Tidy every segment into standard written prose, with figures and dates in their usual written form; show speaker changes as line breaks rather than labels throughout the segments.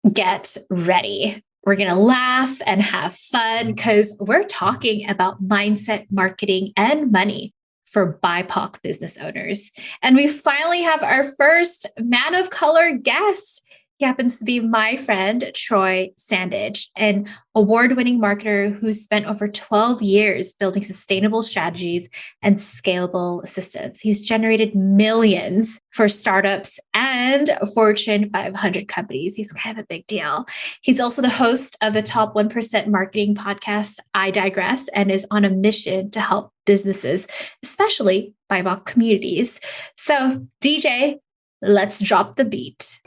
Get ready. We're going to laugh and have fun because we're talking about mindset, marketing, and money for BIPOC business owners. And we finally have our first man of color guest. He happens to be my friend, Troy Sandidge, an award-winning marketer who spent over 12 years building sustainable strategies and scalable systems. He's generated millions for startups and Fortune 500 companies. He's kind of a big deal. He's also the host of the top 1% marketing podcast, iDigress, and is on a mission to help businesses, especially BIPOC communities. So, DJ, let's drop the beat.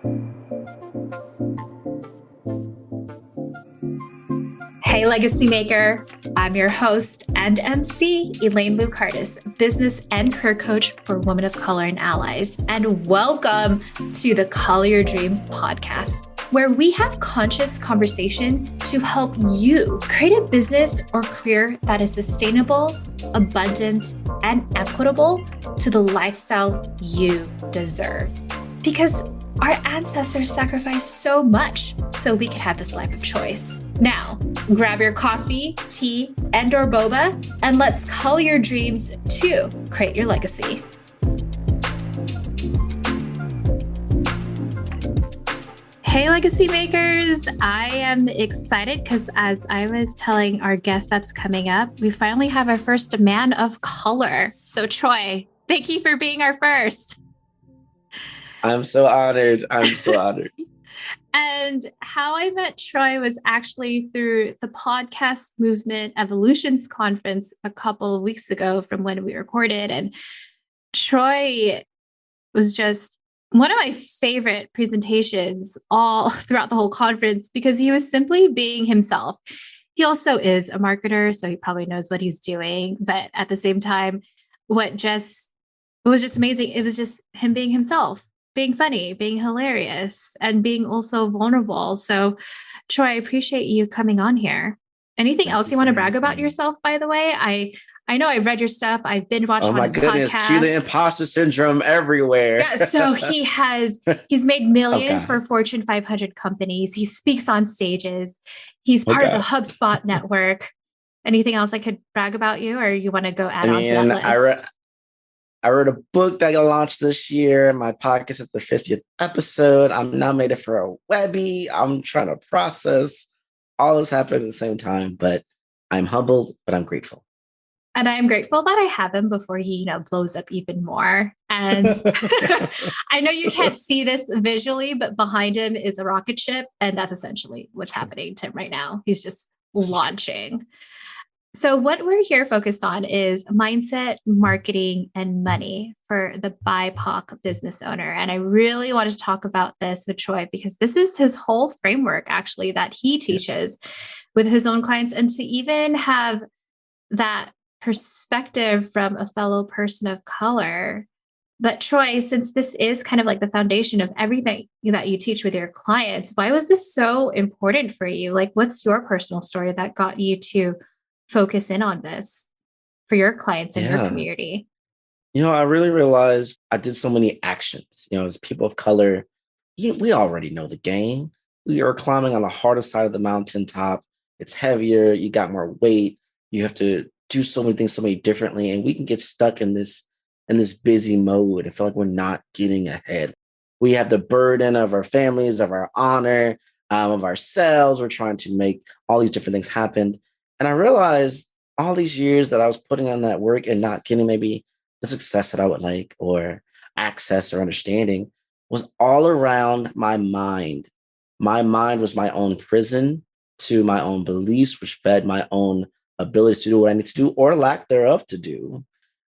Hey, Legacy Maker. I'm your host and MC, Elaine Lou Curtis, business and career coach for women of color and allies. And welcome to the Call Your Dreams podcast, where we have conscious conversations to help you create a business or career that is sustainable, abundant, and equitable to the lifestyle you deserve. Because our ancestors sacrificed so much so we could have this life of choice. Now, grab your coffee, tea, and/or boba, and let's call your dreams to create your legacy. Hey, Legacy Makers. I am excited because as I was telling our guest that's coming up, we finally have our first man of color. So Troy, thank you for being our first.
I'm so honored.
And how I met Troy was actually through the podcast movement evolutions conference a couple of weeks ago from when we recorded. And Troy was just one of my favorite presentations all throughout the whole conference because he was simply being himself. He also is a marketer, so he probably knows what he's doing. But at the same time, it was just amazing. It was just him being himself, being funny, being hilarious, and being also vulnerable. So, Troy, I appreciate you coming on here. Anything else you want to brag about yourself, by the way? I know I've read your stuff. I've been watching on his podcast. Oh my goodness,
cue the imposter syndrome everywhere.
Yeah, so he's made millions for Fortune 500 companies. He speaks on stages. He's part of the HubSpot network. Anything else I could brag about you, or you want to go add on to that list?
I wrote a book that got launched this year. My podcast at the 50th episode. I'm nominated for a Webby. I'm trying to process all this happening at the same time, but I'm humbled, but I'm grateful.
And I'm grateful that I have him before he, blows up even more. And I know you can't see this visually, but behind him is a rocket ship. And that's essentially what's happening to him right now. He's just launching. So what we're here focused on is mindset, marketing, and money for the BIPOC business owner. And I really wanted to talk about this with Troy because this is his whole framework, actually, that he teaches with his own clients. And to even have that perspective from a fellow person of color. But Troy, since this is kind of like the foundation of everything that you teach with your clients, why was this so important for you? Like, what's your personal story that got you to focus in on this for your clients and your community?
I really realized I did so many actions. As people of color, we already know the game. We are climbing on the hardest side of the mountaintop. It's heavier. You got more weight. You have to do so many things so many differently. And we can get stuck in this busy mode and feel like we're not getting ahead. We have the burden of our families, of our honor, of ourselves. We're trying to make all these different things happen. And I realized all these years that I was putting on that work and not getting maybe the success that I would like or access or understanding was all around my mind. My mind was my own prison to my own beliefs, which fed my own ability to do what I need to do or lack thereof to do.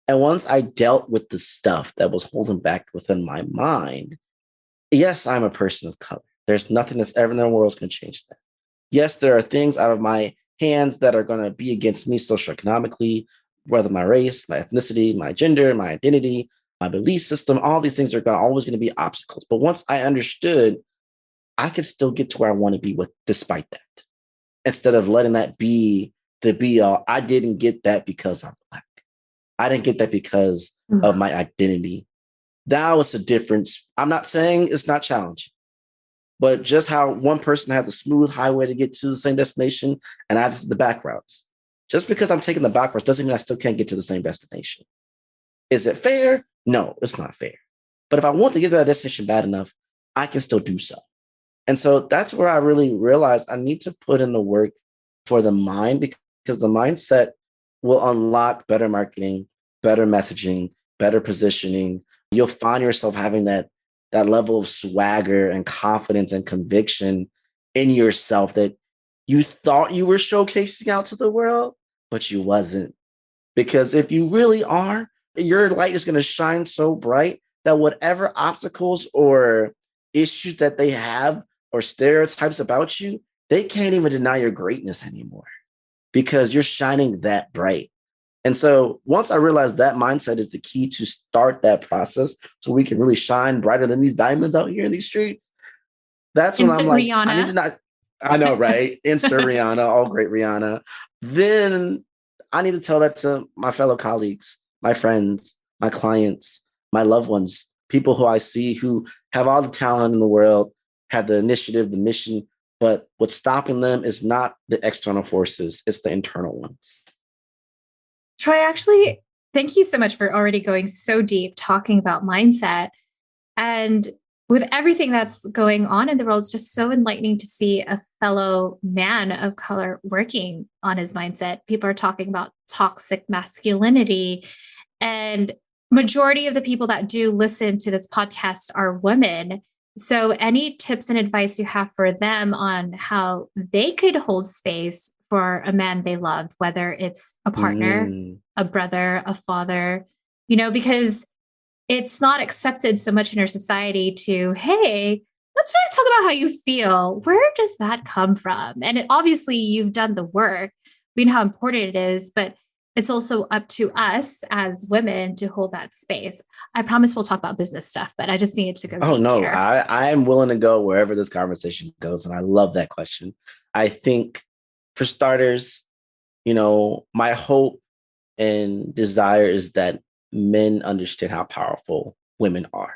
And once I dealt with the stuff that was holding back within my mind, yes, I'm a person of color. There's nothing that's ever in the world that's going to change that. Yes, there are things out of my hands that are going to be against me socioeconomically, whether my race, my ethnicity, my gender, my identity, my belief system, all these things are always going to be obstacles. But once I understood, I could still get to where I want to be despite that. Instead of letting that be the be all, I didn't get that because I'm Black. I didn't get that because of my identity. That was the difference. I'm not saying it's not challenging, But just how one person has a smooth highway to get to the same destination and I have the back routes. Just because I'm taking the back routes doesn't mean I still can't get to the same destination. Is it fair? No, it's not fair. But if I want to get to that destination bad enough, I can still do so. And so that's where I really realized I need to put in the work for the mind, because the mindset will unlock better marketing, better messaging, better positioning. You'll find yourself having that level of swagger and confidence and conviction in yourself that you thought you were showcasing out to the world, but you wasn't. Because if you really are, your light is going to shine so bright that whatever obstacles or issues that they have or stereotypes about you, they can't even deny your greatness anymore because you're shining that bright. And so once I realized that mindset is the key to start that process so we can really shine brighter than these diamonds out here in these streets, that's when I'm
Instant
like, I need
Rihanna.
to not, I know, right? Insert Rihanna, all great Rihanna. Then I need to tell that to my fellow colleagues, my friends, my clients, my loved ones, people who I see who have all the talent in the world, have the initiative, the mission, but what's stopping them is not the external forces, it's the internal ones.
Troy, actually, thank you so much for already going so deep talking about mindset. And with everything that's going on in the world, it's just so enlightening to see a fellow man of color working on his mindset. People are talking about toxic masculinity, and majority of the people that do listen to this podcast are women. So any tips and advice you have for them on how they could hold space for a man they love, whether it's a partner, a brother, a father, because it's not accepted so much in our society to, hey, let's really talk about how you feel. Where does that come from? And obviously you've done the work. We know how important it is, but it's also up to us as women to hold that space. I promise we'll talk about business stuff, but I just needed to go
Oh,
deep
no,
here.
I am willing to go wherever this conversation goes. And I love that question. I think for starters, my hope and desire is that men understand how powerful women are.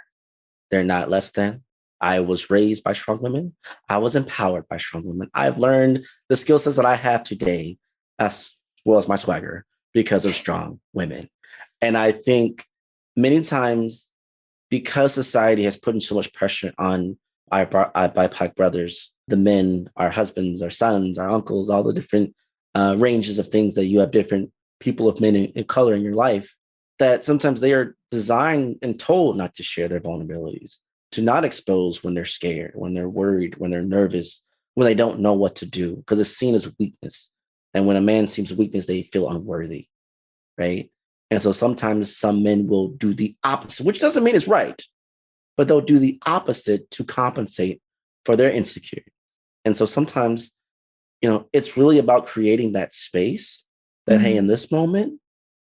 They're not less than. I was raised by strong women. I was empowered by strong women. I've learned the skill sets that I have today, as well as my swagger, because of strong women. And I think many times, because society has put in so much pressure on our BIPOC brothers, the men, our husbands, our sons, our uncles, all the different ranges of things that you have different people of men in color in your life, that sometimes they are designed and told not to share their vulnerabilities, to not expose when they're scared, when they're worried, when they're nervous, when they don't know what to do, because it's seen as weakness. And when a man seems weakness, they feel unworthy, right? And so sometimes some men will do the opposite, which doesn't mean it's right, but they'll do the opposite to compensate for their insecurity. And so sometimes, it's really about creating that space that, hey, in this moment,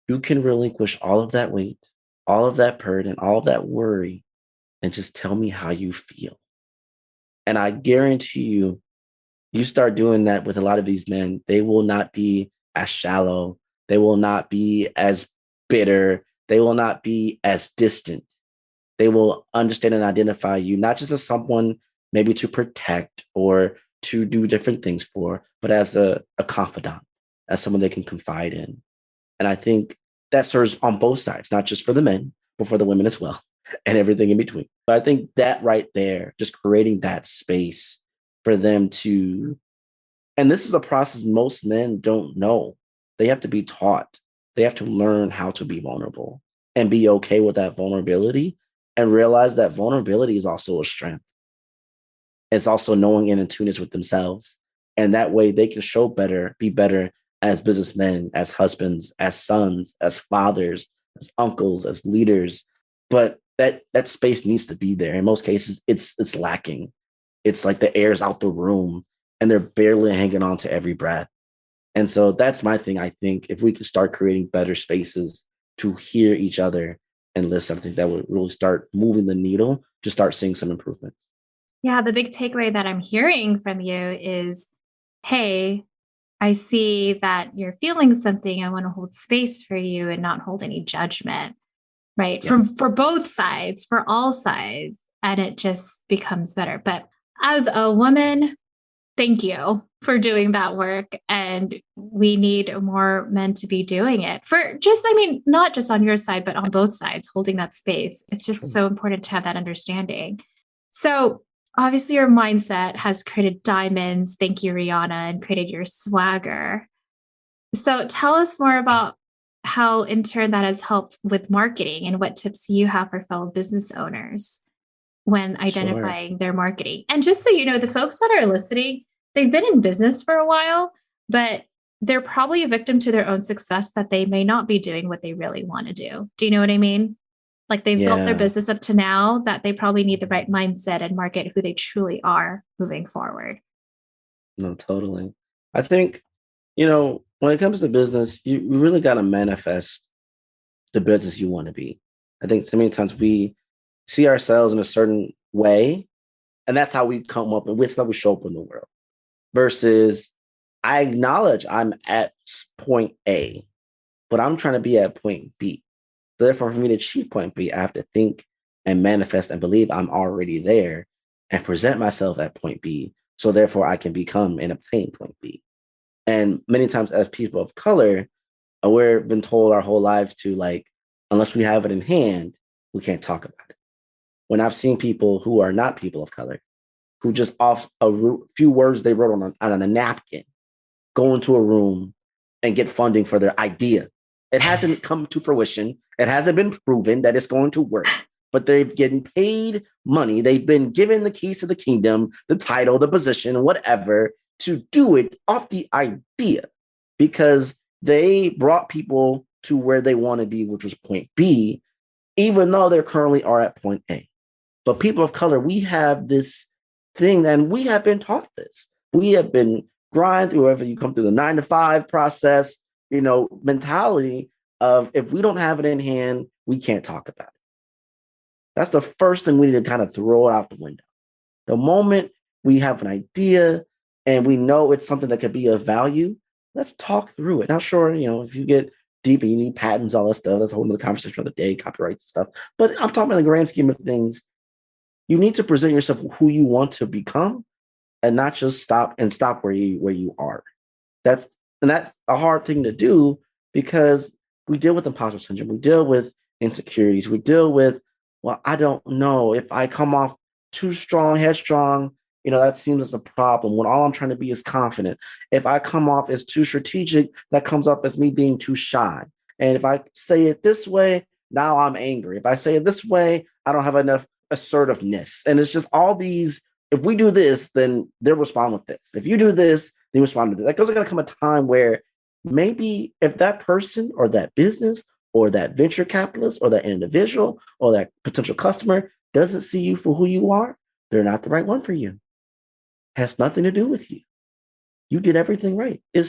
you can relinquish all of that weight, all of that burden, all of that worry, and just tell me how you feel. And I guarantee you, you start doing that with a lot of these men, they will not be as shallow. They will not be as bitter. They will not be as distant. They will understand and identify you, not just as someone maybe to protect or to do different things for, but as a confidant, as someone they can confide in. And I think that serves on both sides, not just for the men, but for the women as well, and everything in between. But I think that right there, just creating that space for them to, and this is a process most men don't know. They have to be taught. They have to learn how to be vulnerable and be okay with that vulnerability and realize that vulnerability is also a strength. It's also knowing and in tune with themselves. And that way they can show better, be better as businessmen, as husbands, as sons, as fathers, as uncles, as leaders. But that space needs to be there. In most cases, it's lacking. It's like the air's out the room and they're barely hanging on to every breath. And so that's my thing. I think if we could start creating better spaces to hear each other and listen, I think that would really start moving the needle to start seeing some improvement.
Yeah, the big takeaway that I'm hearing from you is, hey, I see that you're feeling something. I want to hold space for you and not hold any judgment, right?
Yep.
For both sides, for all sides, and it just becomes better. But As a woman, thank you for doing that work. And we need more men to be doing it for just, I mean, not just on your side, but on both sides, holding that space. It's just so important to have that understanding. So obviously your mindset has created diamonds. Thank you, Rihanna, and created your swagger. So tell us more about how in turn that has helped with marketing and what tips you have for fellow business owners when
Sure.
identifying their marketing. And just so you know, the folks that are listening, they've been in business for a while, but they're probably a victim to their own success that they may not be doing what they really want to do. Do you know what I mean? Like they've built their
Yeah.
business up to now that they probably need the right mindset and market who they truly are moving forward.
No, totally. I think, when it comes to business, you really got to manifest the business you want to be. I think so many times we see ourselves in a certain way, and that's how we come up and that's how we show up in the world. Versus, I acknowledge I'm at point A, but I'm trying to be at point B. So therefore, for me to achieve point B, I have to think and manifest and believe I'm already there and present myself at point B. So therefore, I can become and obtain point B. And many times, as people of color, we're been told our whole lives to like, unless we have it in hand, we can't talk about it. When I've seen people who are not people of color, who just off few words they wrote on a napkin, go into a room and get funding for their idea. It hasn't come to fruition. It hasn't been proven that it's going to work, but they've getting paid money. They've been given the keys to the kingdom, the title, the position, whatever, to do it off the idea because they brought people to where they want to be, which was point B, even though they currently are at point A. But people of color, we have this thing, and we have been taught this. We have been grind through whether you come through the 9 to 5 process, mentality of if we don't have it in hand, we can't talk about it. That's the first thing we need to kind of throw it out the window. The moment we have an idea and we know it's something that could be of value, let's talk through it. Now, sure, if you get deep and you need patents, all that stuff, that's a whole other conversation for the day, copyright stuff. But I'm talking about the grand scheme of things. You need to present yourself who you want to become and not just stop where you are. That's a hard thing to do because we deal with imposter syndrome. We deal with insecurities. We deal with, well, I don't know if I come off too strong, headstrong, that seems as a problem when all I'm trying to be is confident. If I come off as too strategic, that comes off as me being too shy. And if I say it this way, now I'm angry. If I say it this way, I don't have enough assertiveness. And it's just all these, if we do this, then they'll respond with this. If you do this, they respond to this. Like there's going to come a time where maybe if that person or that business or that venture capitalist or that individual or that potential customer doesn't see you for who you are, they're not the right one for you. Has nothing to do with you. You did everything right. They're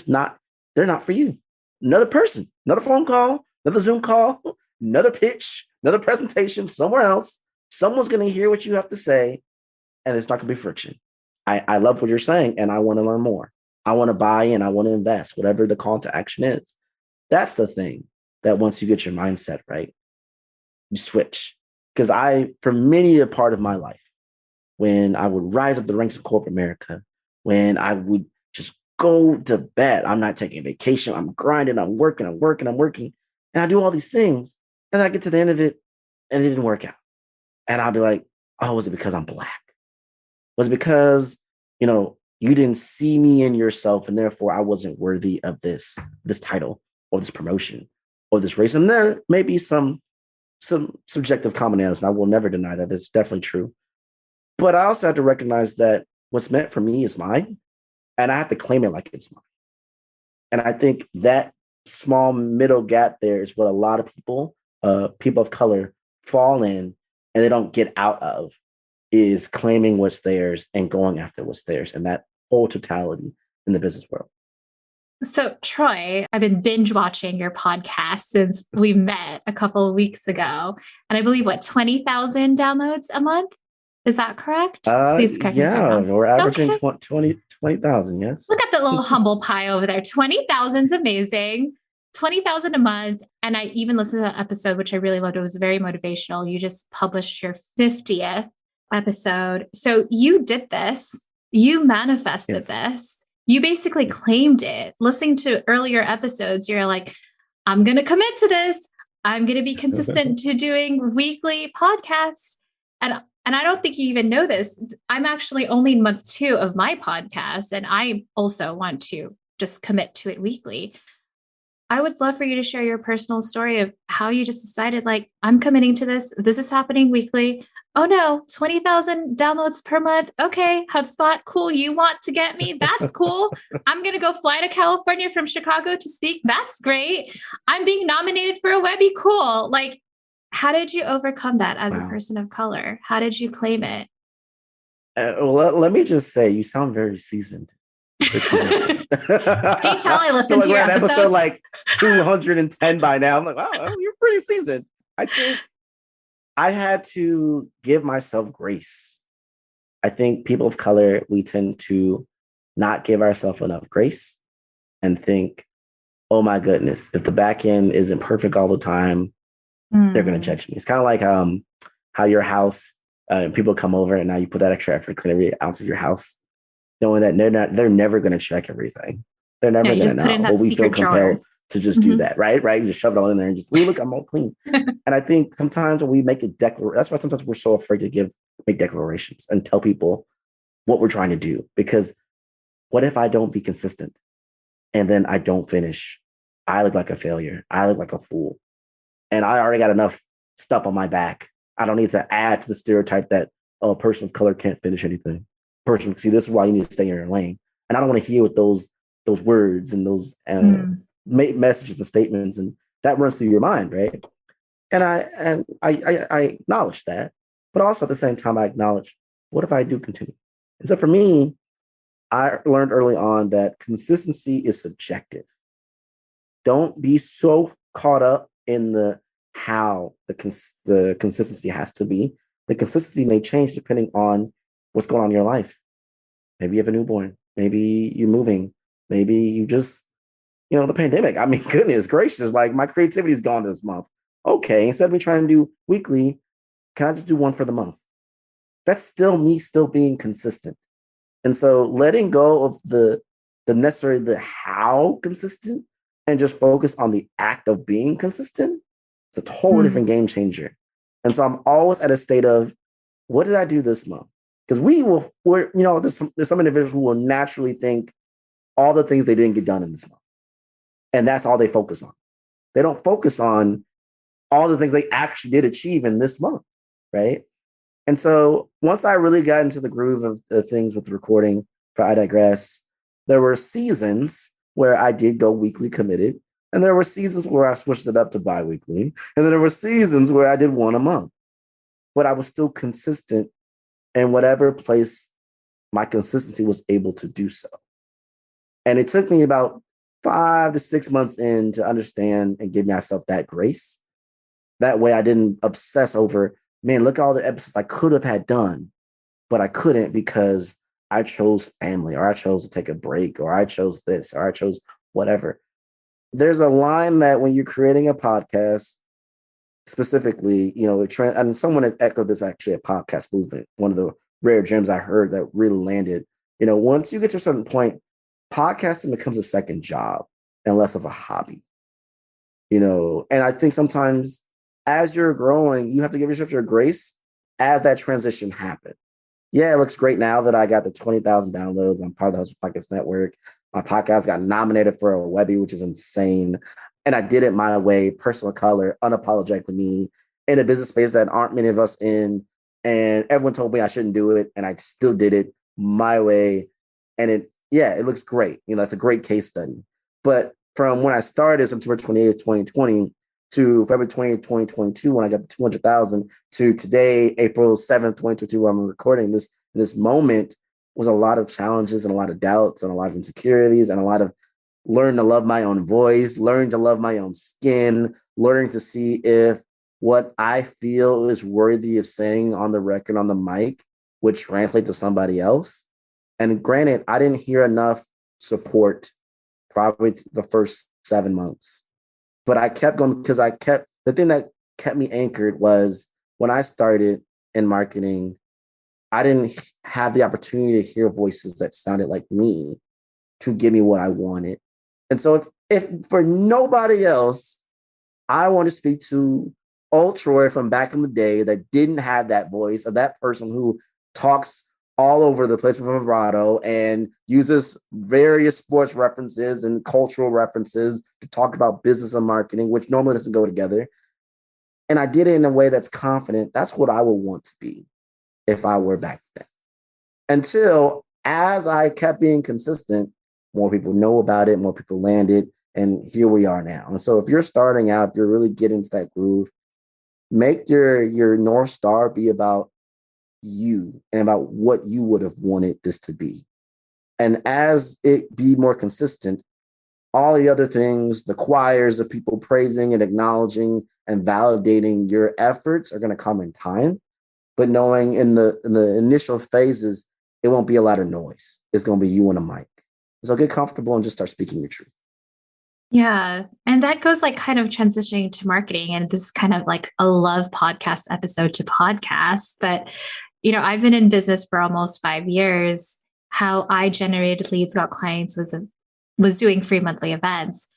not for you. Another person, another phone call, another Zoom call, another pitch, another presentation somewhere else. Someone's going to hear what you have to say, and it's not going to be friction. I love what you're saying, and I want to learn more. I want to buy in. I want to invest, whatever the call to action is. That's the thing that once you get your mindset right, you switch. Because for many a part of my life, when I would rise up the ranks of corporate America, when I would just go to bed, I'm not taking vacation, I'm grinding, I'm working, and I do all these things, and I get to the end of it, and it didn't work out. And I'll be like, oh, was it because I'm Black? Was it because, you didn't see me in yourself, and therefore I wasn't worthy of this title or this promotion or this race? And there may be some subjective commonalities, and I will never deny that. It's definitely true. But I also have to recognize that what's meant for me is mine, and I have to claim it like it's mine. And I think that small middle gap there is what a lot of people of color fall in, and they don't get out of, is claiming what's theirs and going after what's theirs, and that whole totality in the business world.
So, Troy, I've been binge watching your podcast since we met a couple of weeks ago. And I believe, 20,000 downloads a month? Is that correct? Please correct me if I'm wrong.
We're averaging 20,000, yes.
Look at the little humble pie over there. 20,000 is amazing. 20,000 a month. And I even listened to that episode, which I really loved. It was very motivational. You just published your 50th episode. So you did this, you manifested this, you basically claimed it. Listening to earlier episodes, you're like, I'm going to commit to this. I'm going to be consistent to doing weekly podcasts. And I don't think you even know this. I'm actually only in month 2 of my podcast, and I also want to just commit to it weekly. I would love for you to share your personal story of how you just decided, like, I'm committing to this. This is happening weekly. Oh no, 20,000 downloads per month. Okay, HubSpot, cool. You want to get me? That's cool. I'm going to go fly to California from Chicago to speak. That's great. I'm being nominated for a Webby. Cool. Like, how did you overcome that as a person of color? How did you claim it?
Well, let me just say, you sound very seasoned.
Can you tell I listened to your episodes?
Episode like 210 by now. I'm like, wow, you're pretty seasoned. I think I had to give myself grace. I think people of color, we tend to not give ourselves enough grace and think, oh my goodness, if the back end isn't perfect all the time, they're going to judge me. It's kind of like how your house, people come over and now you put that extra effort to clean every ounce of your house, knowing that they're never going to check everything. They're never going to know. But we feel compelled to just do that, right? You just shove it all in there and just, look, I'm all clean. And I think sometimes when we make a declaration, that's why sometimes we're so afraid to make declarations and tell people what we're trying to do. Because what if I don't be consistent and then I don't finish? I look like a failure. I look like a fool. And I already got enough stuff on my back. I don't need to add to the stereotype that a person of color can't finish anything. See, this is why you need to stay in your lane. And I don't want to hear with those words and those messages and statements, and that runs through your mind, right? And I acknowledge that, but also at the same time, I acknowledge, what if I do continue? And so for me, I learned early on that consistency is subjective. Don't be so caught up in the how the consistency has to be. The consistency may change depending on what's going on in your life. Maybe you have a newborn. Maybe you're moving. Maybe you just, the pandemic. I mean, goodness gracious, like my creativity is gone this month. Okay, instead of me trying to do weekly, can I just do one for the month? That's still me still being consistent. And so letting go of the how consistent and just focus on the act of being consistent, it's a totally different game changer. And so I'm always at a state of, what did I do this month? Because there's some individuals who will naturally think all the things they didn't get done in this month. And that's all they focus on. They don't focus on all the things they actually did achieve in this month, right? And so once I really got into the groove of the things with recording for iDigress, there were seasons where I did go weekly committed. And there were seasons where I switched it up to bi-weekly. And then there were seasons where I did one a month. But I was still consistent in whatever place my consistency was able to do so. And it took me about 5 to 6 months in to understand and give myself that grace. That way I didn't obsess over, man, look at all the episodes I could have had done, but I couldn't because I chose family, or I chose to take a break, or I chose this, or I chose whatever. There's a line that when you're creating a podcast, specifically, and someone has echoed this actually at Podcast Movement, one of the rare gems I heard that really landed. Once you get to a certain point, podcasting becomes a second job and less of a hobby. And I think sometimes as you're growing, you have to give yourself your grace as that transition happens. Yeah, it looks great now that I got the 20,000 downloads. I'm part of the Hustle Podcast Network. My podcast got nominated for a Webby, which is insane. And I did it my way, personal color, unapologetically me, in a business space that aren't many of us in. And everyone told me I shouldn't do it. And I still did it my way. And it looks great. It's a great case study. But from when I started September 28th, 2020 to February 20th, 2022, when I got the 200,000 to today, April 7th, 2022, where I'm recording this moment, was a lot of challenges and a lot of doubts and a lot of insecurities and a lot of learning to love my own voice, learning to love my own skin, learning to see if what I feel is worthy of saying on the record, on the mic, would translate to somebody else. And granted, I didn't hear enough support probably the first 7 months. But I kept going because the thing that kept me anchored was when I started in marketing, I didn't have the opportunity to hear voices that sounded like me to give me what I wanted. And so if for nobody else, I want to speak to old Troy from back in the day that didn't have that voice of that person who talks all over the place with vibrato and uses various sports references and cultural references to talk about business and marketing, which normally doesn't go together. And I did it in a way that's confident. That's what I would want to be if I were back then. Until as I kept being consistent, more people know about it, more people landed, and here we are now. And so if you're starting out, you're really getting into that groove, make your North Star be about you and about what you would have wanted this to be. And as it be more consistent, all the other things, the choirs of people praising and acknowledging and validating your efforts are going to come in time. But knowing in the initial phases, it won't be a lot of noise. It's going to be you and a mic. So get comfortable and just start speaking your truth.
Yeah. And that goes like kind of transitioning to marketing. And this is kind of like a love podcast episode to podcast. But, you know, I've been in business for almost 5 years. How I generated leads, got clients was doing free monthly events.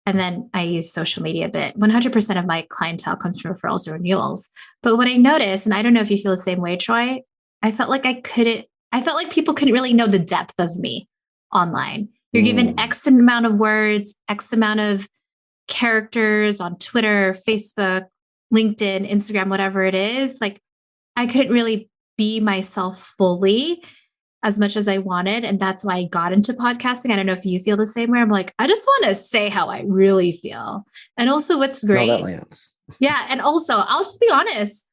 And then I use social media a bit. 100% of my clientele comes from referrals or renewals. But what I noticed, and I don't know if you feel the same way, Troy, I felt like people couldn't really know the depth of me online. You're given X amount of words, X amount of characters on Twitter, Facebook, LinkedIn, Instagram, whatever it is. Like I couldn't really be myself fully as much as I wanted. And that's why I got into podcasting. I don't know if you feel the same way. I'm like, I just want to say how I really feel. And also what's great.
No, that lands.
Yeah. And also, I'll just be honest.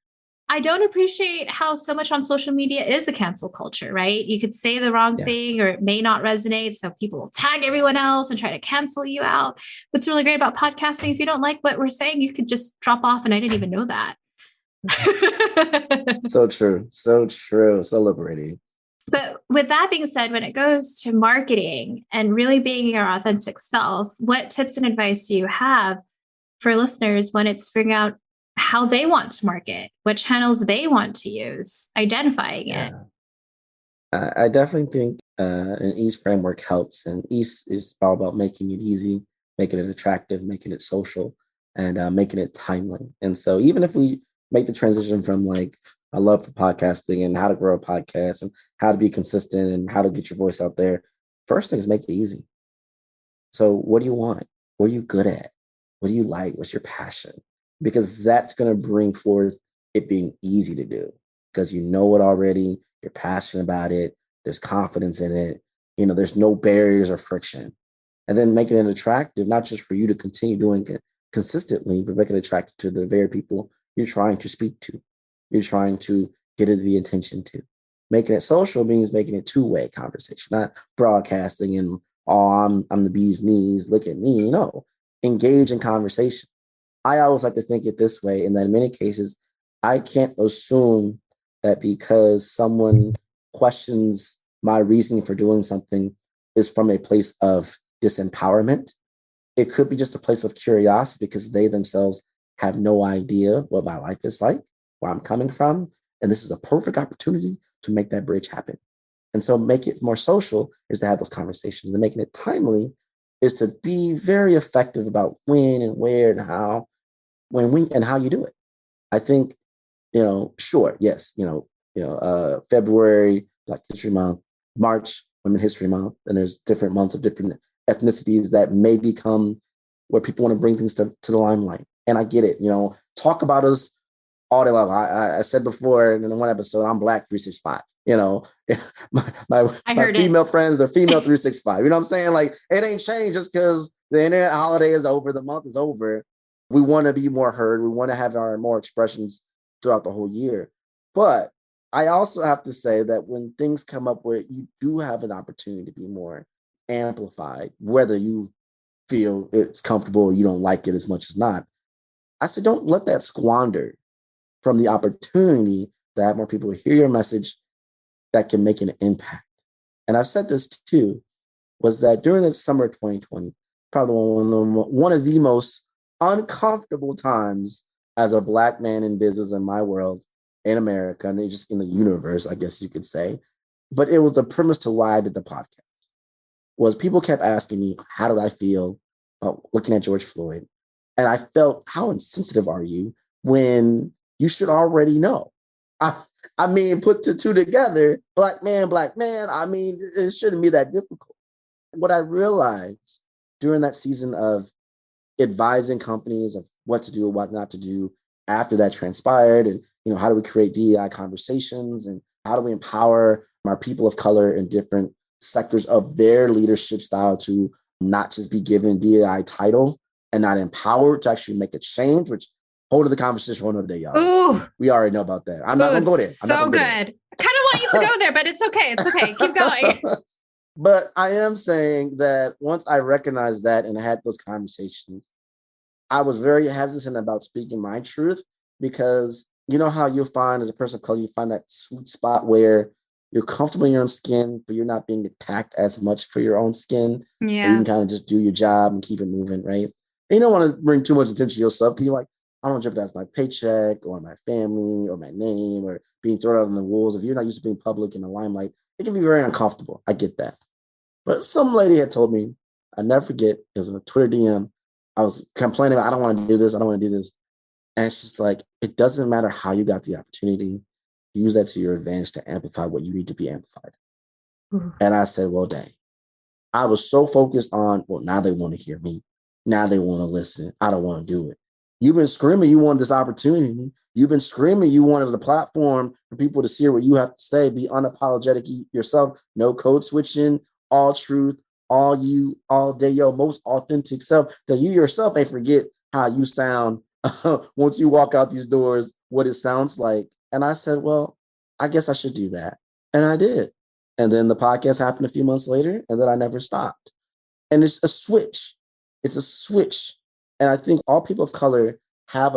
I don't appreciate how so much on social media is a cancel culture, right? You could say the wrong thing or it may not resonate. So people will tag everyone else and try to cancel you out. What's really great about podcasting, if you don't like what we're saying, you could just drop off. And I didn't even know that.
So true. So true. So liberating.
But with that being said, when it goes to marketing and really being your authentic self, what tips and advice do you have for listeners when it's figuring out how they want to market, what channels they want to use, identifying it?
I definitely think an ease framework helps. And ease is all about making it easy, making it attractive, making it social, and making it timely. And so even if we make the transition from like a love for podcasting and how to grow a podcast and how to be consistent and how to get your voice out there, first thing is make it easy. So what do you want? What are you good at? What do you like? What's your passion? Because that's going to bring forth it being easy to do because you know it already. You're passionate about it. There's confidence in it. You know, there's no barriers or friction. And then making it attractive, not just for you to continue doing it consistently, but making it attractive to the very people you're trying to speak to. You're trying to get it the attention to. Making it social means making it two-way conversation, not broadcasting and, oh, I'm the bee's knees, look at me. No, engage in conversation. I always like to think it this way, and that in many cases, I can't assume that because someone questions my reasoning for doing something is from a place of disempowerment. It could be just a place of curiosity because they themselves have no idea what my life is like, where I'm coming from, and this is a perfect opportunity to make that bridge happen. And so make it more social is to have those conversations, and making it timely is to be very effective about when and where and how, and how you do it. I think, sure, yes, February, Black History Month, March, Women's History Month, and there's different months of different ethnicities that may become where people want to bring things to the limelight. And I get it, talk about us all day long. I said before in one episode, I'm Black 365. my female friends, they're female 365. You know what I'm saying? Like, it ain't changed just because the internet holiday is over, the month is over. We want to be more heard. We want to have our more expressions throughout the whole year. But I also have to say that when things come up where you do have an opportunity to be more amplified, whether you feel it's comfortable, you don't like it as much as not, I said, don't let that squander from the opportunity to have more people hear your message that can make an impact. And I've said this too, was that during the summer of 2020, probably one of the most uncomfortable times as a Black man in business in my world, in America and just in the universe, I guess you could say. But it was the premise to why I did the podcast was people kept asking me, how did I feel about looking at George Floyd? And I felt, how insensitive are you when you should already know? I mean, put the two together, black man, I mean, it shouldn't be that difficult. What I realized during that season of advising companies of what to do and what not to do after that transpired, and how do we create DEI conversations, and how do we empower our people of color in different sectors of their leadership style to not just be given DEI title and not empowered to actually make a change, which hold to the conversation for another day, y'all.
Ooh.
We already know about that. I'm not going to go there.
So good. I kind of want you to go there, but it's okay. It's okay. Keep going.
But I am saying that once I recognized that and had those conversations, I was very hesitant about speaking my truth, because you know how you'll find as a person of color, you find that sweet spot where you're comfortable in your own skin, but you're not being attacked as much for your own skin.
Yeah.
And you can kind of just do your job and keep it moving, right? And you don't want to bring too much attention to yourself, because you're like, I don't jeopardize my paycheck or my family or my name or being thrown out on the wolves. If you're not used to being public in the limelight, it can be very uncomfortable. I get that. But some lady had told me, I never forget, it was in a Twitter DM. I was complaining, I don't want to do this. I don't want to do this. And she's like, it doesn't matter how you got the opportunity. Use that to your advantage to amplify what you need to be amplified. Mm-hmm. And I said, well, dang. I was so focused on, well, now they want to hear me. Now they want to listen. I don't want to do it. You've been screaming you wanted this opportunity. You've been screaming you wanted a platform for people to see what you have to say. Be unapologetic yourself. No code switching. All truth. All you. All day. Your most authentic self. That you yourself may forget how you sound once you walk out these doors, what it sounds like. And I said, well, I guess I should do that. And I did. And then the podcast happened a few months later, and then I never stopped. And it's a switch. It's a switch. And I think all people of color have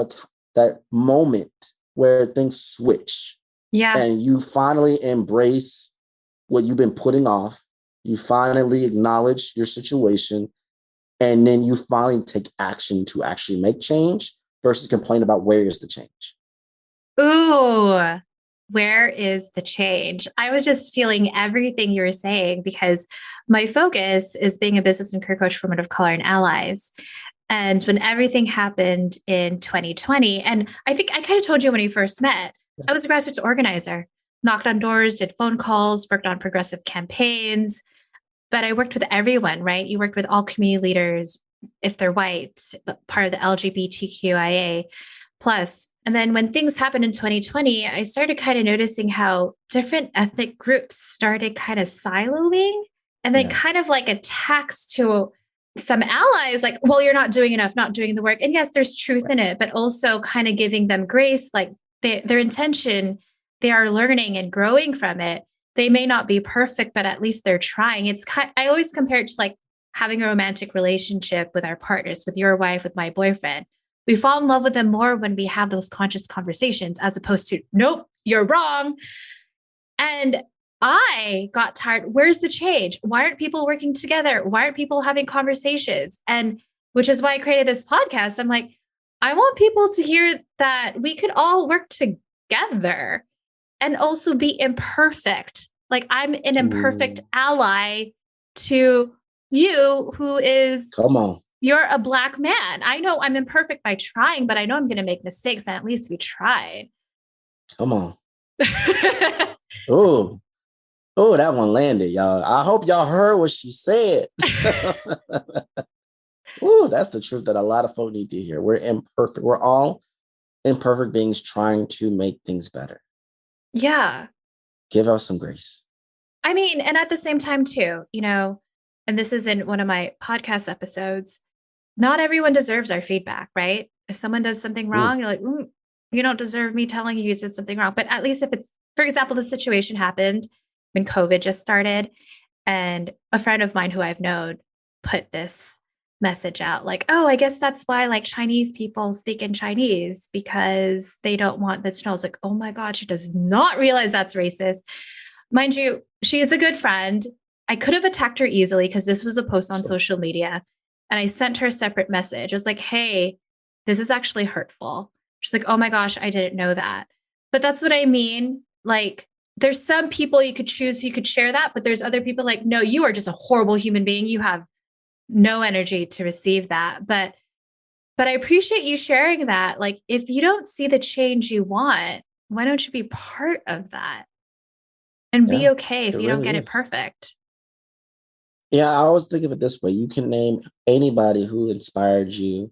that moment where things switch.
Yeah.
And you finally embrace what you've been putting off. You finally acknowledge your situation. And then you finally take action to actually make change versus complain about where is the change.
Ooh, where is the change? I was just feeling everything you were saying, because my focus is being a business and career coach for women of color and allies. And when everything happened in 2020, and I think I kind of told you when we first met, I was a grassroots organizer, knocked on doors, did phone calls, worked on progressive campaigns, but I worked with everyone, right? You worked with all community leaders, if they're white, part of the LGBTQIA plus. And then when things happened in 2020, I started kind of noticing how different ethnic groups started kind of siloing, and then kind of like attacks to some allies, like, well, you're not doing enough, not doing the work. And yes, there's truth in it, but also kind of giving them grace, like their intention, they are learning and growing from it. They may not be perfect, but at least they're trying. I always compare it to like having a romantic relationship with our partners, with your wife, with my boyfriend. We fall in love with them more when we have those conscious conversations, as opposed to, nope, you're wrong. And I got tired. Where's the change? Why aren't people working together? Why aren't people having conversations? And which is why I created this podcast. I'm like, I want people to hear that we could all work together and also be imperfect. Like, I'm an imperfect ally to you, who is,
come on,
you're a Black man. I know I'm imperfect by trying, but I know I'm going to make mistakes, and at least we tried.
Come on. Oh, that one landed, y'all. I hope y'all heard what she said. Ooh, that's the truth that a lot of folk need to hear. We're imperfect. We're all imperfect beings trying to make things better.
Yeah.
Give us some grace.
I mean, and at the same time too, and this is in one of my podcast episodes, not everyone deserves our feedback, right? If someone does something wrong, you're like, you don't deserve me telling you did something wrong. But at least if it's, for example, the situation happened when COVID just started, and a friend of mine who I've known put this message out, like, oh, I guess that's why like Chinese people speak in Chinese, because they don't want this. And I was like, oh my God, she does not realize that's racist. Mind you, she is a good friend. I could have attacked her easily because this was a post on social media, and I sent her a separate message. I was like, hey, this is actually hurtful. She's like, oh my gosh, I didn't know that. But that's what I mean. Like, there's some people you could choose who could share that, but there's other people like, no, you are just a horrible human being. You have no energy to receive that. But I appreciate you sharing that. Like, if you don't see the change you want, why don't you be part of that and be
Yeah,
okay
it
if you don't
really
get it
is.
perfect?
Yeah, I always think of it this way. You can name anybody who inspired you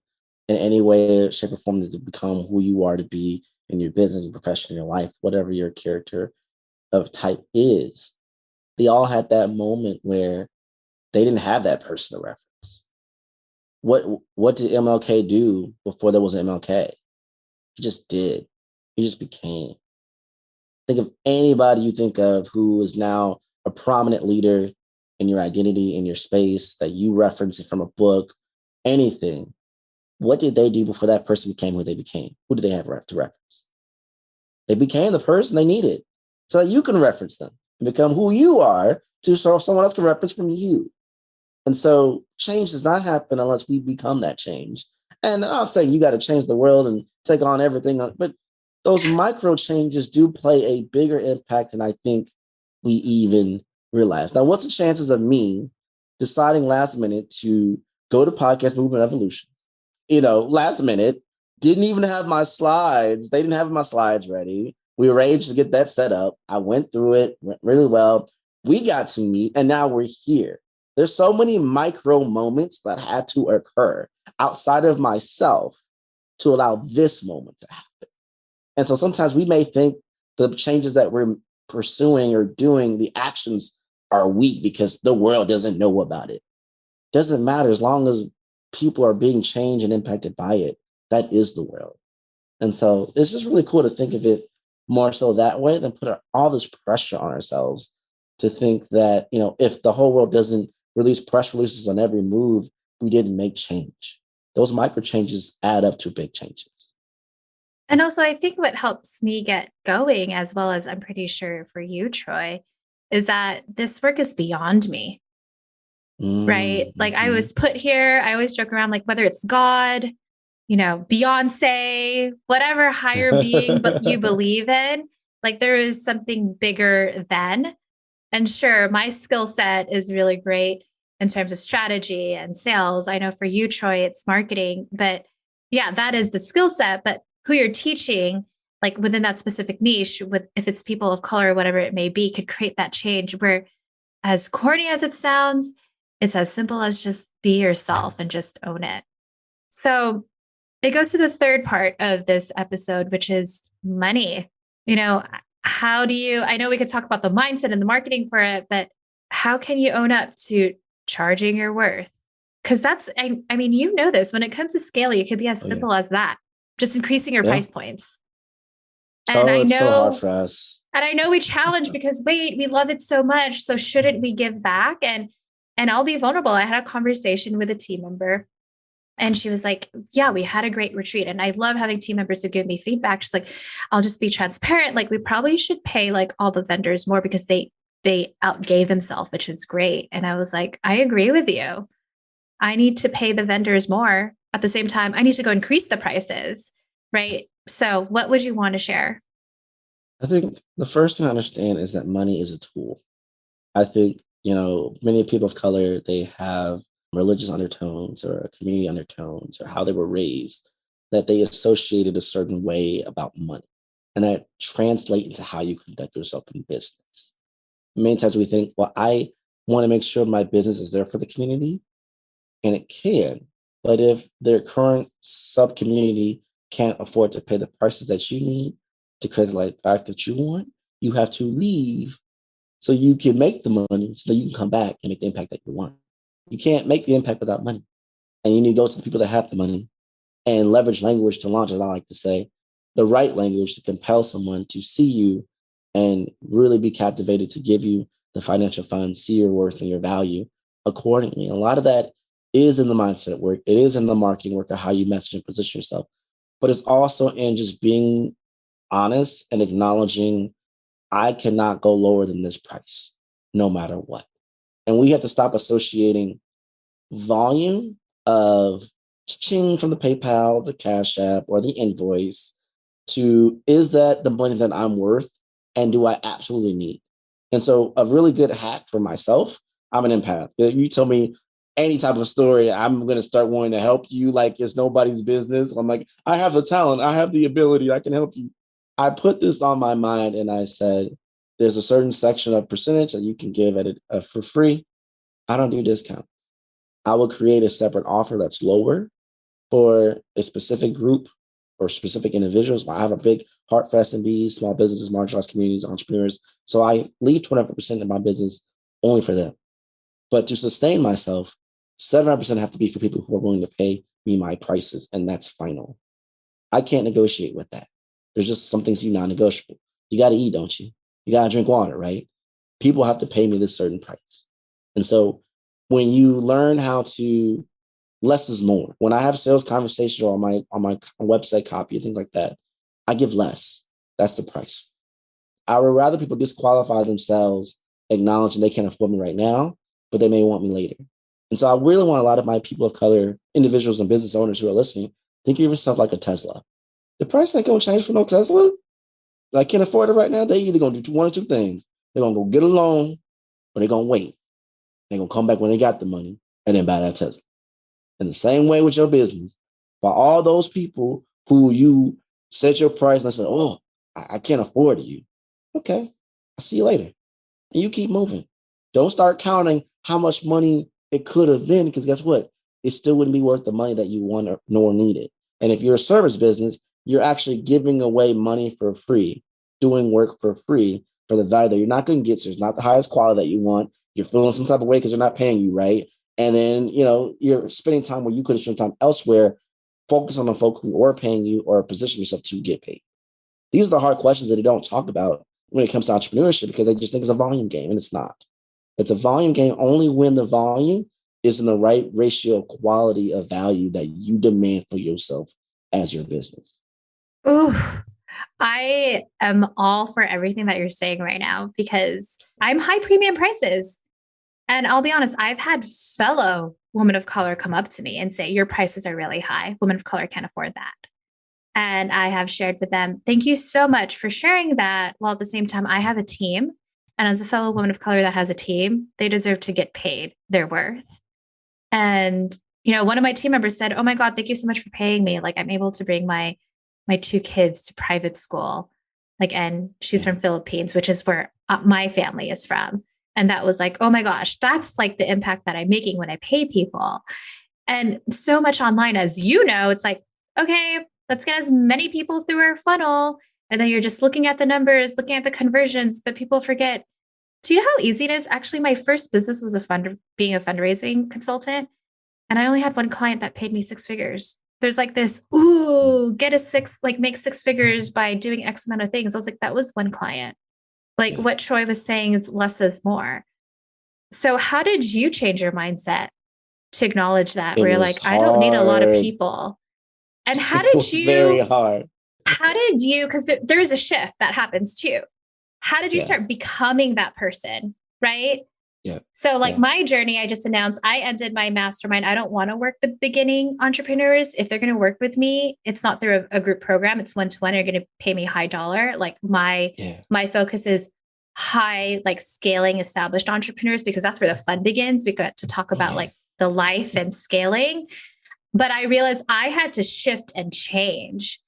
in any way, shape, or form to become who you are to be in your business, your profession, your life, whatever your character of type is. They all had that moment where they didn't have that person to reference. What did MLK do before there was an MLK? He just did. He just became. Think of anybody you think of who is now a prominent leader in your identity, in your space, that you reference it from a book, anything. What did they do before that person became who they became? Who did they have to reference? They became the person they needed so that you can reference them and become who you are so someone else can reference from you. And so change does not happen unless we become that change. And I'm not saying you got to change the world and take on everything, but those micro changes do play a bigger impact than I think we even realize. Now, what's the chances of me deciding last minute to go to Podcast Movement Evolution? Last minute, didn't even have my slides. They didn't have my slides ready. We arranged to get that set up. I went through it, went really well. We got to meet, and now we're here. There's so many micro moments that had to occur outside of myself to allow this moment to happen. And so sometimes we may think the changes that we're pursuing or doing, the actions are weak because the world doesn't know about it. Doesn't matter as long as people are being changed and impacted by it. That is the world. And so it's just really cool to think of it more so that way than put all this pressure on ourselves to think that, if the whole world doesn't release press releases on every move, we didn't make change. Those micro changes add up to big changes.
And also, I think what helps me get going, as well as I'm pretty sure for you, Troy, is that this work is beyond me, right? Like, I
Mm-hmm.
was put here, I always joke around, like, whether it's God, Beyonce, whatever higher being but you believe in, like, there is something bigger than. And sure, my skill set is really great in terms of strategy and sales. I know for you, Troy, it's marketing, but yeah, that is the skill set. But who you're teaching, like within that specific niche, with if it's people of color or whatever it may be, could create that change where, as corny as it sounds, it's as simple as just be yourself and just own it. So it goes to the third part of this episode, which is money. You know, how do you, I know we could talk about the mindset and the marketing for it, but how can you own up to charging your worth? Because I mean, this when it comes to scaling, it could be as
Oh, yeah.
simple as that, just increasing your
Yeah.
price points. And
Oh,
I
it's so hard
know,
for us.
and I know we challenge because wait, we love it so much. So shouldn't we give back? And I'll be vulnerable. I had a conversation with a team member and she was like, yeah, we had a great retreat. And I love having team members who give me feedback. She's like, I'll just be transparent. Like, we probably should pay like all the vendors more because they outgave themselves, which is great. And I was like, I agree with you. I need to pay the vendors more. At the same time, I need to go increase the prices. Right. So what would you want to share?
I think the first thing I understand is that money is a tool. I think, many people of color, they have religious undertones or community undertones or how they were raised that they associated a certain way about money. And that translate into how you conduct yourself in business. Many times we think, well, I want to make sure my business is there for the community, and it can. But if their current sub community can't afford to pay the prices that you need to create the life that you want, you have to leave so you can make the money so that you can come back and make the impact that you want. You can't make the impact without money. And you need to go to the people that have the money and leverage language to launch, as I like to say, the right language to compel someone to see you and really be captivated to give you the financial funds, see your worth and your value accordingly. A lot of that is in the mindset work. It is in the marketing work of how you message and position yourself. But it's also in just being honest and acknowledging I cannot go lower than this price, no matter what. And we have to stop associating volume of ching from the PayPal, the Cash App, or the invoice to, is that the money that I'm worth? And do I absolutely need? And so a really good hack for myself, I'm an empath. You tell me any type of story, I'm going to start wanting to help you like it's nobody's business. I'm like, I have the talent, I have the ability, I can help you. I put this on my mind and I said, there's a certain section of percentage that you can give at it for free. I don't do discount. I will create a separate offer that's lower for a specific group or specific individuals. I have a big heart for SMBs, small businesses, marginalized communities, entrepreneurs. So I leave 25% of my business only for them. But to sustain myself, 700% have to be for people who are willing to pay me my prices, and that's final. I can't negotiate with that. There's just some things you non-negotiable. You got to eat, don't you? You got to drink water, right? People have to pay me this certain price. And so when you learn how to, less is more. When I have sales conversations or on my website copy and things like that, I give less. That's the price. I would rather people disqualify themselves, acknowledging they can't afford me right now, but they may want me later. And so I really want a lot of my people of color, individuals and business owners who are listening, think of yourself like a Tesla. The price ain't gonna change for no Tesla. I can't afford it right now. They either gonna do one or two things. They're gonna go get a loan, or they're gonna wait. They're gonna come back when they got the money and then buy that Tesla. In the same way with your business, for all those people who you set your price and said, oh, I can't afford you. Okay, I'll see you later. And you keep moving. Don't start counting how much money it could have been, because guess what? It still wouldn't be worth the money that you want nor needed. And if you're a service business, you're actually giving away money for free, doing work for free for the value that you're not going to get. So it's not the highest quality that you want. You're feeling some type of way because they're not paying you, right? And then, you're spending time where you could have spent time elsewhere. Focus on the folk who are paying you or position yourself to get paid. These are the hard questions that they don't talk about when it comes to entrepreneurship, because they just think it's a volume game, and it's not. It's a volume game only when the volume is in the right ratio of quality of value that you demand for yourself as your business.
Ooh, I am all for everything that you're saying right now, because I'm high premium prices. And I'll be honest, I've had fellow women of color come up to me and say, your prices are really high. Women of color can't afford that. And I have shared with them, thank you so much for sharing that. While at the same time, I have a team. And as a fellow woman of color that has a team, they deserve to get paid their worth. And, one of my team members said, oh my God, thank you so much for paying me. Like, I'm able to bring my two kids to private school. Like, and she's from Philippines, which is where my family is from. And that was like, oh my gosh, that's like the impact that I'm making when I pay people. And so much online, as you know, it's like, okay, let's get as many people through our funnel. And then you're just looking at the numbers, looking at the conversions, but people forget. Do you know how easy it is? Actually, my first business was being a fundraising consultant. And I only had one client that paid me 6 figures. There's like this, make 6 figures by doing X amount of things. I was like, that was one client. Like what Troy was saying is less is more. So how did you change your mindset to acknowledge that? Where you're like, I don't need a lot of people. And how did you?
Very hard.
How did you? Because there is a shift that happens too. How did you start becoming that person? Right.
Yeah.
So my journey, I just announced I ended my mastermind. I don't want to work with beginning entrepreneurs. If they're going to work with me, it's not through a group program. It's one-to-one. You're going to pay me high dollar. Like my focus is high, like scaling established entrepreneurs, because that's where the fun begins. We got to talk about like the life and scaling. But I realized I had to shift and change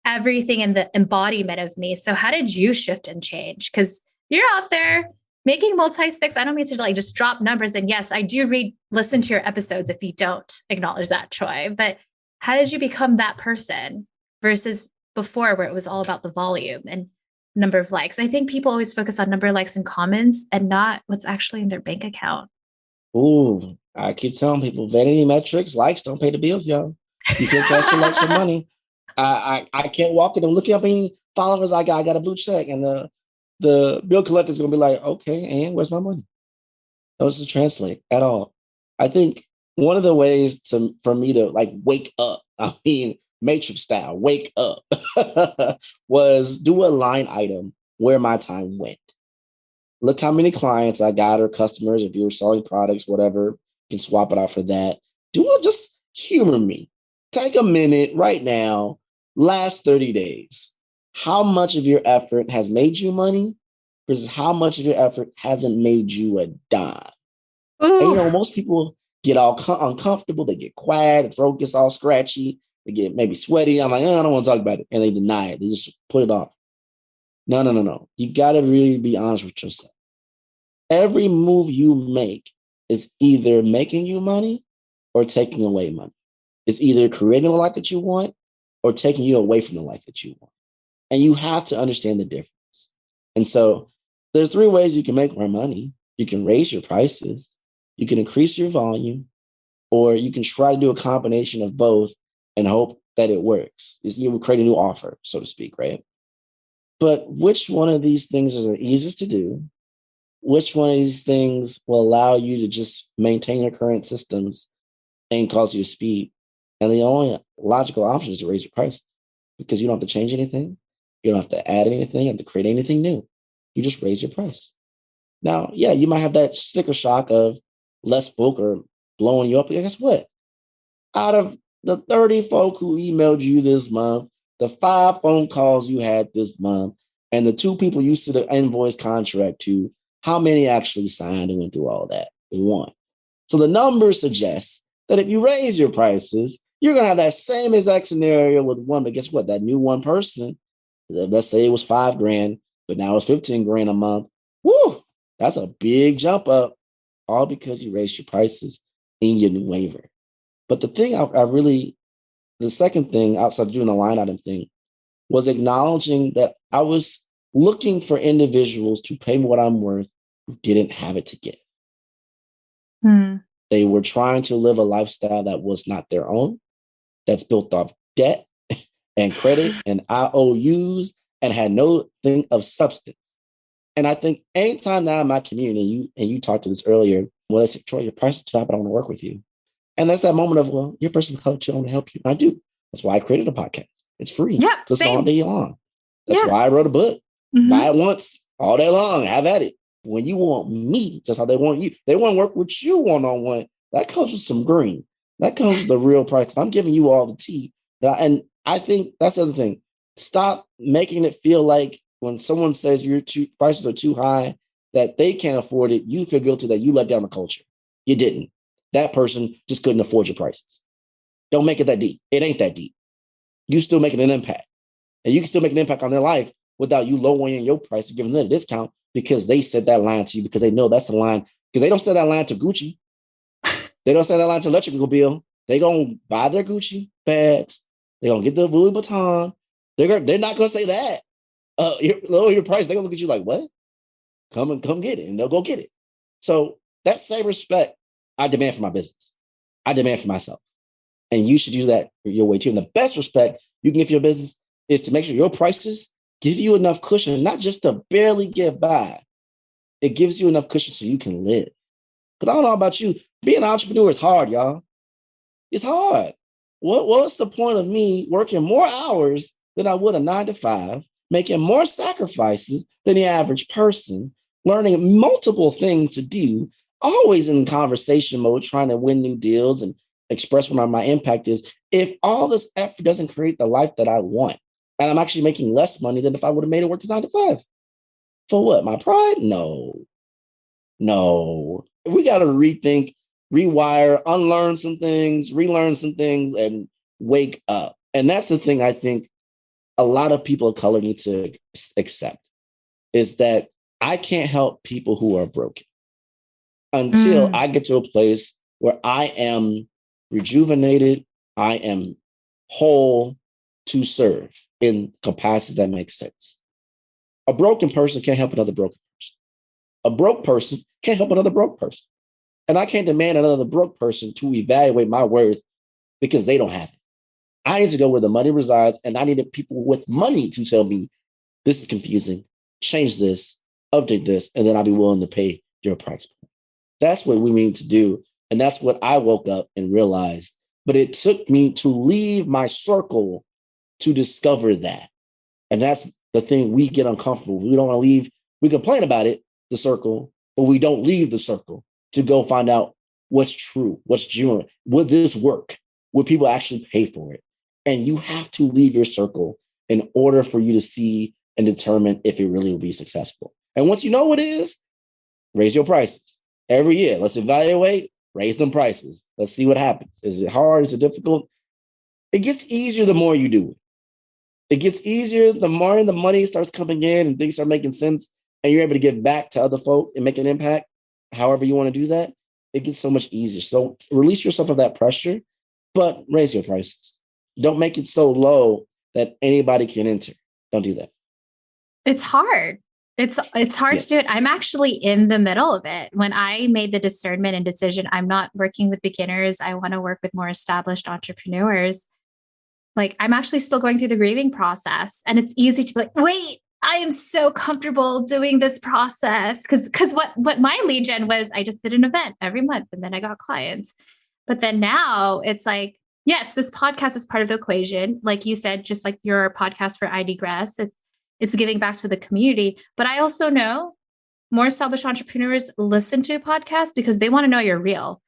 everything in the embodiment of me. So how did you shift and change? Because you're out there making multi-six. I don't mean to just drop numbers. And yes, I do listen to your episodes if you don't acknowledge that, Troy. But how did you become that person versus before, where it was all about the volume and number of likes? I think people always focus on number of likes and comments and not what's actually in their bank account.
Ooh, I keep telling people, vanity metrics, likes don't pay the bills, y'all. You can't cash your likes for money. I can't walk in and look at how many followers I got. I got a blue check, and the bill collector is going to be like, okay, and where's my money? That doesn't translate at all. I think one of the ways for me to wake up, Matrix style, wake up, was do a line item where my time went. Look how many clients I got or customers. If you're selling products, whatever, you can swap it out for that. Just humor me. Take a minute right now. last 30 days, how much of your effort has made you money versus how much of your effort hasn't made you a dime? And,
Ooh.
most people get all uncomfortable. They get quiet. The throat gets all scratchy. They get maybe sweaty. I'm like, I don't want to talk about it. And they deny it. They just put it off. No, no, no, no. You got to really be honest with yourself. Every move you make is either making you money or taking away money. It's either creating the life that you want or taking you away from the life that you want. And you have to understand the difference. And so there's 3 ways you can make more money. You can raise your prices, you can increase your volume, or you can try to do a combination of both and hope that it works. You will create a new offer, so to speak, right? But which one of these things is the easiest to do? Which one of these things will allow you to just maintain your current systems and cause you to speed? And the only logical option is to raise your price because you don't have to change anything. You don't have to add anything, you have to create anything new. You just raise your price. Now, yeah, you might have that sticker shock of less folk are blowing you up. But guess what? Out of the 30 folk who emailed you this month, the 5 phone calls you had this month, and the 2 people you sent the invoice contract to, how many actually signed and went through all that? 1. So the numbers suggest that if you raise your prices, you're going to have that same exact scenario with one. But guess what? That new one person, let's say it was $5,000, but now it's $15,000 a month. Woo! That's a big jump up, all because you raised your prices in your new waiver. But the thing the second thing outside of doing the line item thing was acknowledging that I was looking for individuals to pay me what I'm worth who didn't have it to give. They were trying to live a lifestyle that was not their own, that's built off debt and credit and IOUs and had no thing of substance. And I think anytime now in my community, you talked to this earlier, well, they say, Troy, your price is too high, but I want to work with you. And that's that moment of, well, your person of color, I want to help you. And I do. That's why I created a podcast. It's free.
Yeah,
Listen all day long. That's
Yeah.
why I wrote a book.
Mhm.
Buy it once, all day long. Have at it. When you want me, just how they want you, they want to work with you one-on-one. That comes with some green. That comes with the real price. I'm giving you all the tea. And I think that's the other thing. Stop making it feel like when someone says your prices are too high, that they can't afford it, you feel guilty that you let down the culture. You didn't. That person just couldn't afford your prices. Don't make it that deep. It ain't that deep. You still making an impact. And you can still make an impact on their life without you lowering your price and giving them a discount because they said that line to you because they know that's the line. Because they don't say that line to Gucci. They don't say that line to electrical bill. They're going to buy their Gucci bags. They're going to get the Louis Vuitton. They're not going to say that. Lower your price. They're going to look at you like, what? Come get it. And they'll go get it. So that same respect I demand for my business. I demand for myself. And you should use that your way too. And the best respect you can give for your business is to make sure your prices give you enough cushion, not just to barely get by. It gives you enough cushion so you can live. Because I don't know about you, being an entrepreneur is hard, y'all. It's hard. What's the point of me working more hours than I would a 9 to 5, making more sacrifices than the average person, learning multiple things to do, always in conversation mode, trying to win new deals and express what my impact is, if all this effort doesn't create the life that I want, and I'm actually making less money than if I would have made it work to 9 to 5. For what? My pride? No. We got to rethink, rewire, unlearn some things, relearn some things, and wake up. And that's the thing I think a lot of people of color need to accept is that I can't help people who are broken until I get to a place where I am rejuvenated, I am whole to serve in capacity that makes sense. A broken person can't help another broken person. A broke person can't help another broke person. And I can't demand another broke person to evaluate my worth because they don't have it. I need to go where the money resides, and I need people with money to tell me this is confusing, change this, update this, and then I'll be willing to pay your price. That's what we need to do. And that's what I woke up and realized. But it took me to leave my circle to discover that. And that's the thing, we get uncomfortable. We don't want to leave. We complain about it, the circle, but we don't leave the circle to go find out what's true, what's genuine. Would this work? Would people actually pay for it? And you have to leave your circle in order for you to see and determine if it really will be successful. And once you know what it is, raise your prices. Every year, let's evaluate, raise some prices. Let's see what happens. Is it hard? Is it difficult? It gets easier the more you do it. It gets easier the more the money starts coming in and things start making sense and you're able to give back to other folk and make an impact, however you want to do that. It gets so much easier. So release yourself of that pressure, but raise your prices. Don't make it so low that anybody can enter. Don't do that.
It's hard. It's hard to do it. I'm actually in the middle of it. When I made the discernment and decision, I'm not working with beginners. I want to work with more established entrepreneurs. Like, I'm actually still going through the grieving process. And it's easy to be like, wait, I am so comfortable doing this process. Because what my lead gen was, I just did an event every month and then I got clients. But then now it's like, yes, this podcast is part of the equation. Like you said, just like your podcast for iDigress, it's giving back to the community. But I also know more established entrepreneurs listen to a podcast because they want to know you're real.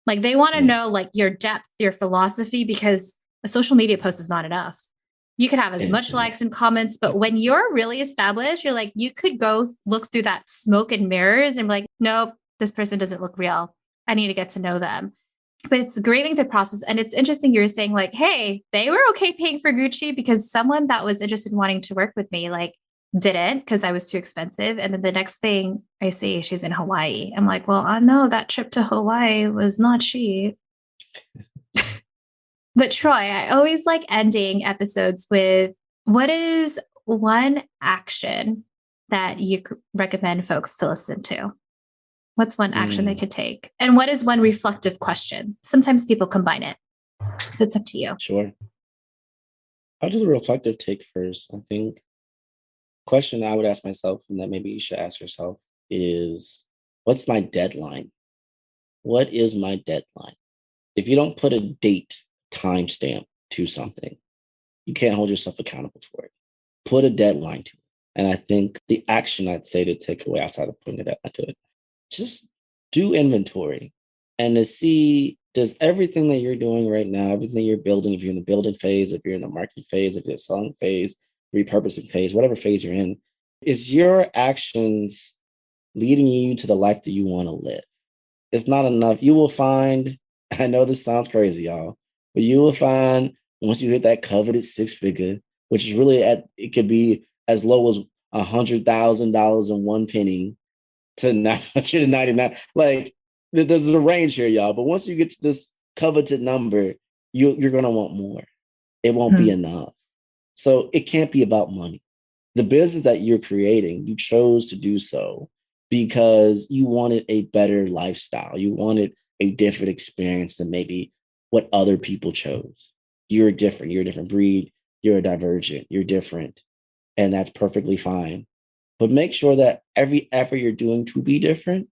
Like, they want to know like your depth, your philosophy, because a social media post is not enough. You could have as much likes and comments, but when you're really established, you're like, you could go look through that smoke and mirrors and be like, nope, this person doesn't look real. I need to get to know them. But it's grieving the process. And it's interesting. You were saying like, hey, they were okay paying for Gucci because someone that was interested in wanting to work with me, like, didn't because I was too expensive. And then the next thing I see, she's in Hawaii. I'm like, well, I know that trip to Hawaii was not cheap. But Troy, I always like ending episodes with, what is one action that you recommend folks to listen to? What's one action they could take? And what is one reflective question? Sometimes people combine it. So it's up to you.
Sure. I'll do the reflective take first. I think the question I would ask myself, and that maybe you should ask yourself, is what's my deadline? What is my deadline? If you don't put a date, timestamp to something, you can't hold yourself accountable for it. Put a deadline to it. And I think the action I'd say to take away outside of putting a deadline to it, just do inventory and to see, does everything that you're doing right now, everything you're building, if you're in the building phase, if you're in the marketing phase, if you're selling phase, repurposing phase, whatever phase you're in, is your actions leading you to the life that you want to live? It's not enough. You will find, I know this sounds crazy, y'all, but you will find once you hit that coveted six figure, which is really it could be as low as $100,000 in one penny to 999. Like, there's a range here, y'all. But once you get to this coveted number, you're going to want more. It won't be enough. So it can't be about money. The business that you're creating, you chose to do so because you wanted a better lifestyle. You wanted a different experience than maybe what other people chose. You're different. You're a different breed. You're a divergent. You're different. And that's perfectly fine. But make sure that every effort you're doing to be different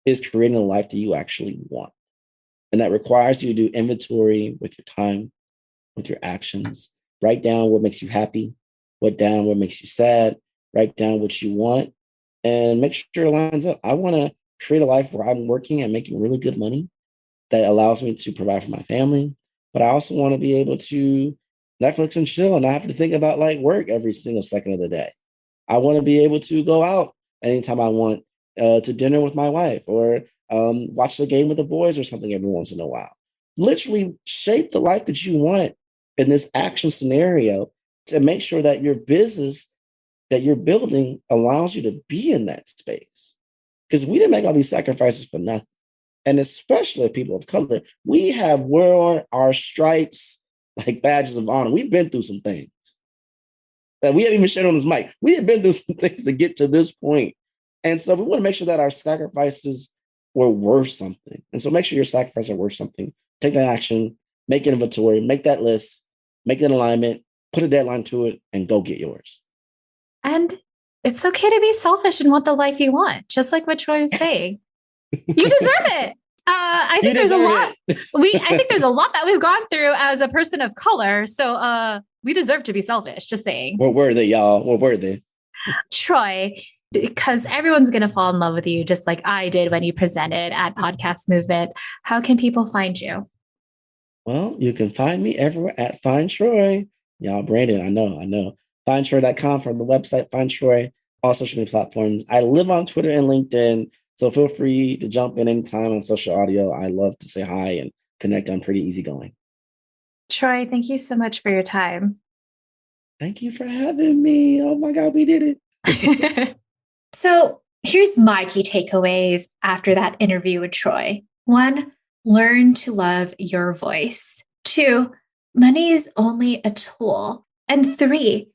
is creating a life that you actually want. And that requires you to do inventory with your time, with your actions. Write down what makes you happy, write down what makes you sad, write down what you want, and make sure it lines up. I want to create a life where I'm working and making really good money that allows me to provide for my family. But I also want to be able to Netflix and chill and not have to think about like work every single second of the day. I want to be able to go out anytime I want to dinner with my wife or watch the game with the boys or something every once in a while. Literally shape the life that you want in this action scenario to make sure that your business that you're building allows you to be in that space. Because we didn't make all these sacrifices for nothing. And especially people of color, we have worn our stripes like badges of honor. We've been through some things that we haven't even shared on this mic. We have been through some things to get to this point. And so we want to make sure that our sacrifices were worth something. And so make sure your sacrifices are worth something. Take that action, make an inventory, make that list, make an alignment, put a deadline to it, and go get yours.
And it's okay to be selfish and want the life you want, just like what Troy was saying. You deserve it. I think there's a lot. I think there's a lot that we've gone through as a person of color. So we deserve to be selfish, just saying.
We're worthy, y'all. We're worthy.
Troy, because everyone's going to fall in love with you, just like I did when you presented at Podcast Movement. How can people find you?
Well, you can find me everywhere at Find Troy. Y'all, Brandon, I know. FindTroy.com from the website, Find Troy, all social media platforms. I live on Twitter and LinkedIn, so feel free to jump in anytime on social audio. I love to say hi and connect. I'm pretty easygoing.
Troy, thank you so much for your time.
Thank you for having me. Oh my God, we did
it. So here's my key takeaways after that interview with Troy. 1, learn to love your voice. 2, money is only a tool. And 3,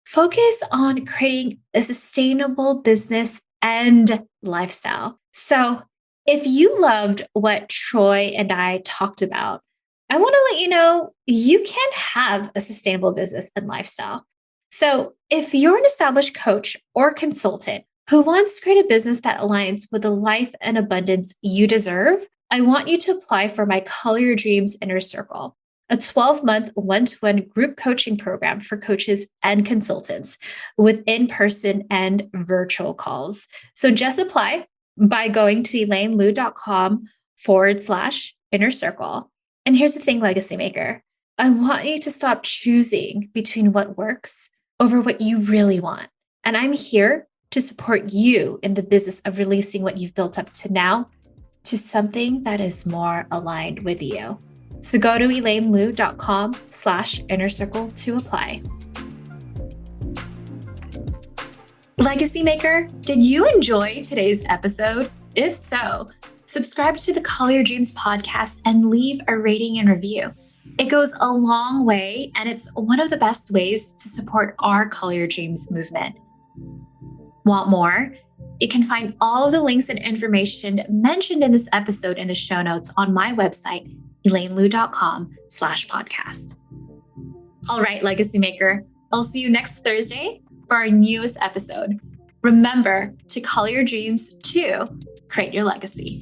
focus on creating a sustainable business and lifestyle. So if you loved what Troy and I talked about, I want to let you know you can have a sustainable business and lifestyle. So if you're an established coach or consultant who wants to create a business that aligns with the life and abundance you deserve, I want you to apply for my Color Your Dreams Inner Circle, a 12-month one-to-one group coaching program for coaches and consultants with in-person and virtual calls. So just apply by going to elainelu.com/inner circle. And here's the thing, Legacy Maker. I want you to stop choosing between what works over what you really want. And I'm here to support you in the business of releasing what you've built up to now to something that is more aligned with you. So go to elainelu.com/inner circle to apply. Legacy Maker, did you enjoy today's episode? If so, subscribe to the Call Your Dreams podcast and leave a rating and review. It goes a long way, and it's one of the best ways to support our Call Your Dreams movement. Want more? You can find all of the links and information mentioned in this episode in the show notes on my website, elainelu.com/podcast. All right, Legacy Maker, I'll see you next Thursday for our newest episode. Remember to call your dreams to create your legacy.